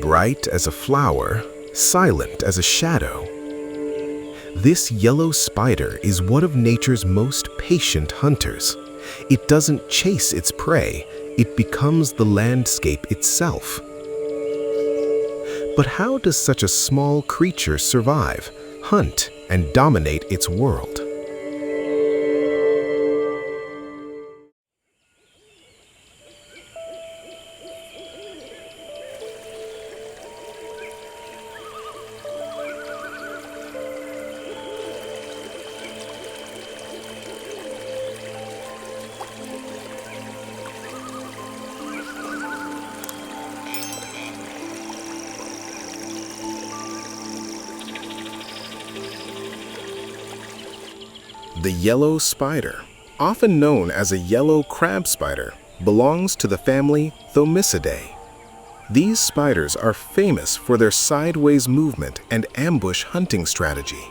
Bright as a flower, silent as a shadow. This yellow spider is one of nature's most patient hunters. It doesn't chase its prey, it becomes the landscape itself. But how does such a small creature survive, hunt, and dominate its world? The yellow spider, often known as a yellow crab spider, belongs to the family Thomisidae. These spiders are famous for their sideways movement and ambush hunting strategy.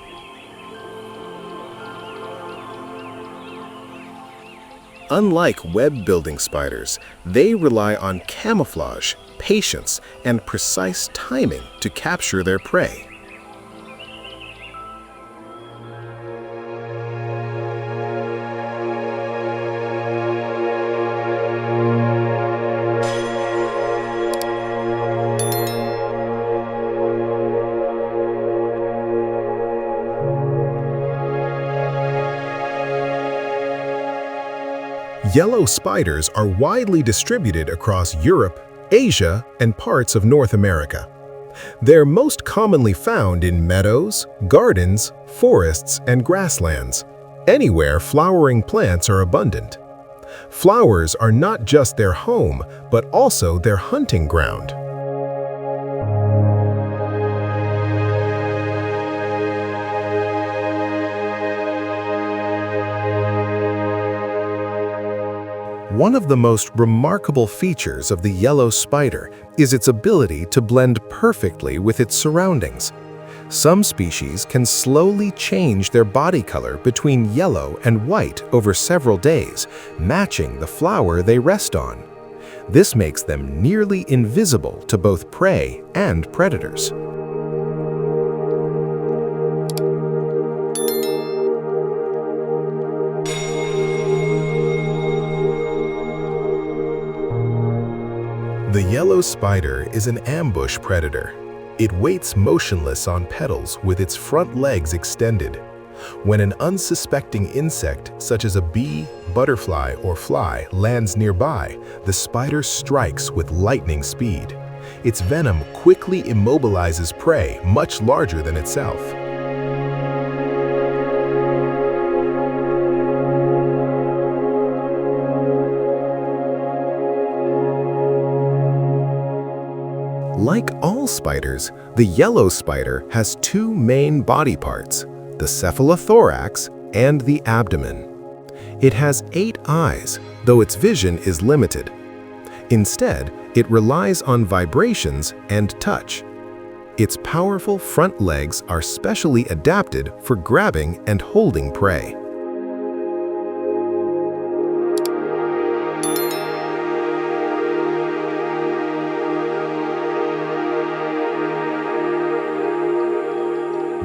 Unlike web-building spiders, they rely on camouflage, patience, and precise timing to capture their prey. Yellow spiders are widely distributed across Europe, Asia, and parts of North America. They're most commonly found in meadows, gardens, forests, and grasslands, anywhere flowering plants are abundant. Flowers are not just their home, but also their hunting ground. One of the most remarkable features of the yellow spider is its ability to blend perfectly with its surroundings. Some species can slowly change their body color between yellow and white over several days, matching the flower they rest on. This makes them nearly invisible to both prey and predators. The yellow spider is an ambush predator. It waits motionless on petals with its front legs extended. When an unsuspecting insect, such as a bee, butterfly, or fly, lands nearby, the spider strikes with lightning speed. Its venom quickly immobilizes prey much larger than itself. Like all spiders, the yellow spider has two main body parts, the cephalothorax and the abdomen. It has 8 eyes, though its vision is limited. Instead, it relies on vibrations and touch. Its powerful front legs are specially adapted for grabbing and holding prey.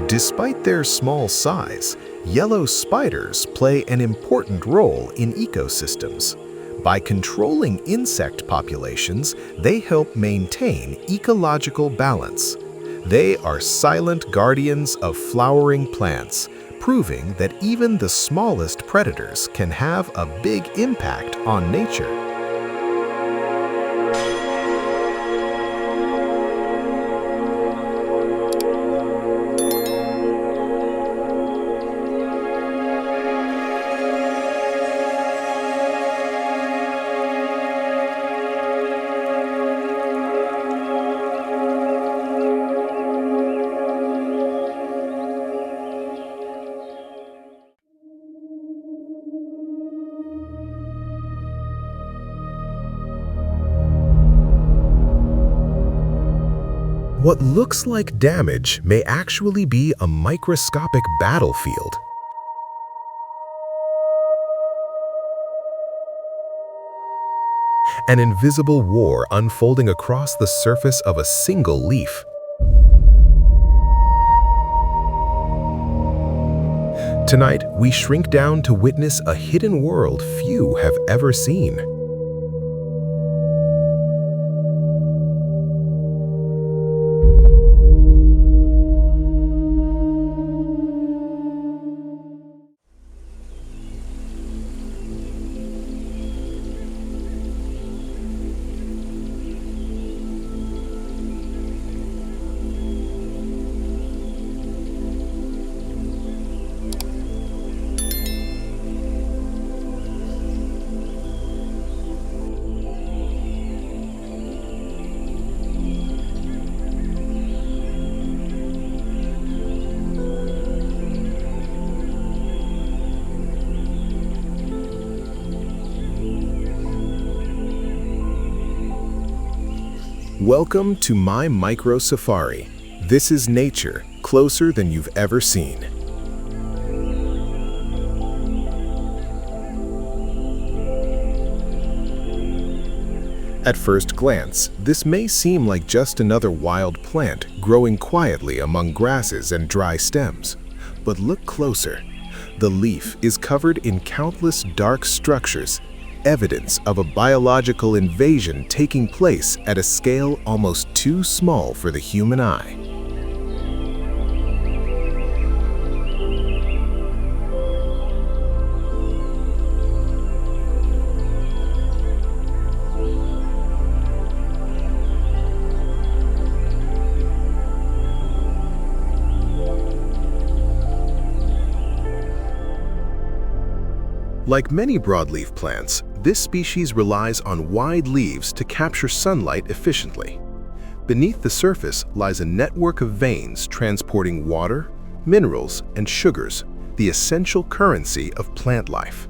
Despite their small size, yellow spiders play an important role in ecosystems. By controlling insect populations, they help maintain ecological balance. They are silent guardians of flowering plants, proving that even the smallest predators can have a big impact on nature. What looks like damage may actually be a microscopic battlefield. an invisible war unfolding across the surface of a single leaf. Tonight, we shrink down to witness a hidden world few have ever seen. Welcome to MyMicroSafari. This is nature, closer than you've ever seen. At first glance, this may seem like just another wild plant growing quietly among grasses and dry stems. But look closer. The leaf is covered in countless dark structures, evidence of a biological invasion taking place at a scale almost too small for the human eye. Like many broadleaf plants, this species relies on wide leaves to capture sunlight efficiently. Beneath the surface lies a network of veins transporting water, minerals, and sugars, the essential currency of plant life.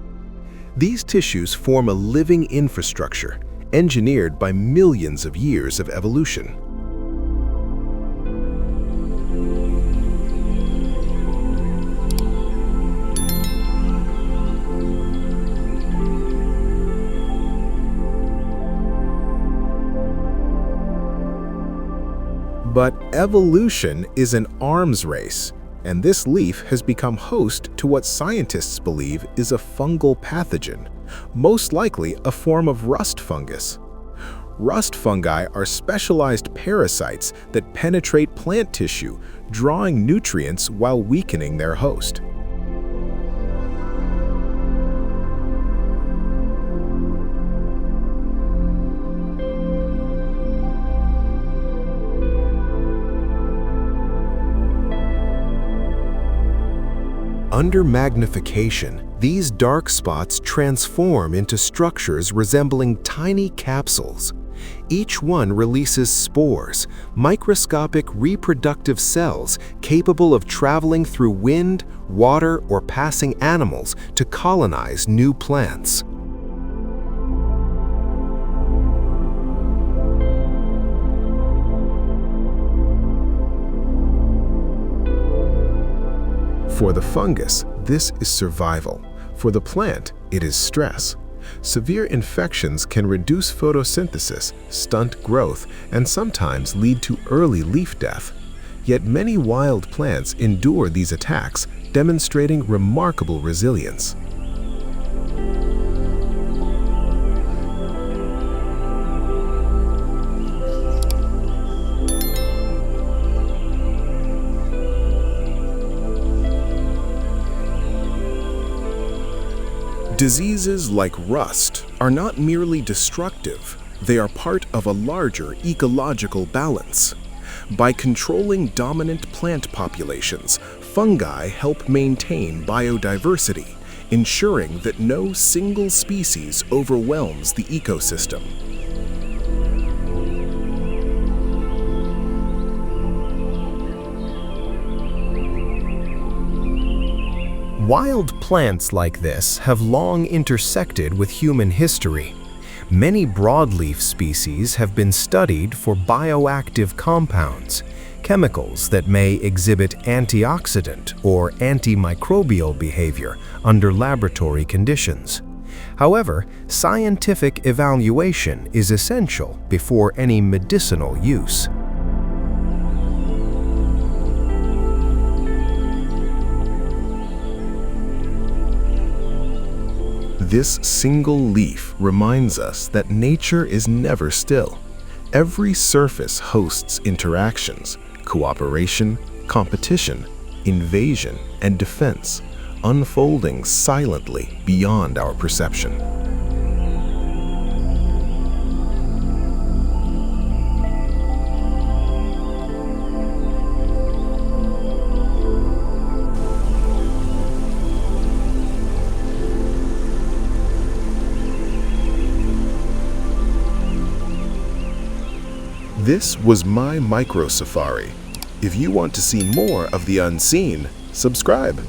These tissues form a living infrastructure, engineered by millions of years of evolution. But evolution is an arms race, and this leaf has become host to what scientists believe is a fungal pathogen, most likely a form of rust fungus. Rust fungi are specialized parasites that penetrate plant tissue, drawing nutrients while weakening their host. Under magnification, these dark spots transform into structures resembling tiny capsules. Each one releases spores, microscopic reproductive cells capable of traveling through wind, water, or passing animals to colonize new plants. For the fungus, this is survival. For the plant, it is stress. Severe infections can reduce photosynthesis, stunt growth, and sometimes lead to early leaf death. Yet many wild plants endure these attacks, demonstrating remarkable resilience. Diseases like rust are not merely destructive, they are part of a larger ecological balance. By controlling dominant plant populations, fungi help maintain biodiversity, ensuring that no single species overwhelms the ecosystem. Wild plants like this have long intersected with human history. Many broadleaf species have been studied for bioactive compounds, chemicals that may exhibit antioxidant or antimicrobial behavior under laboratory conditions. However, scientific evaluation is essential before any medicinal use. This single leaf reminds us that nature is never still. Every surface hosts interactions, cooperation, competition, invasion, and defense, unfolding silently beyond our perception. This was MyMicroSafari. If you want to see more of the unseen, subscribe.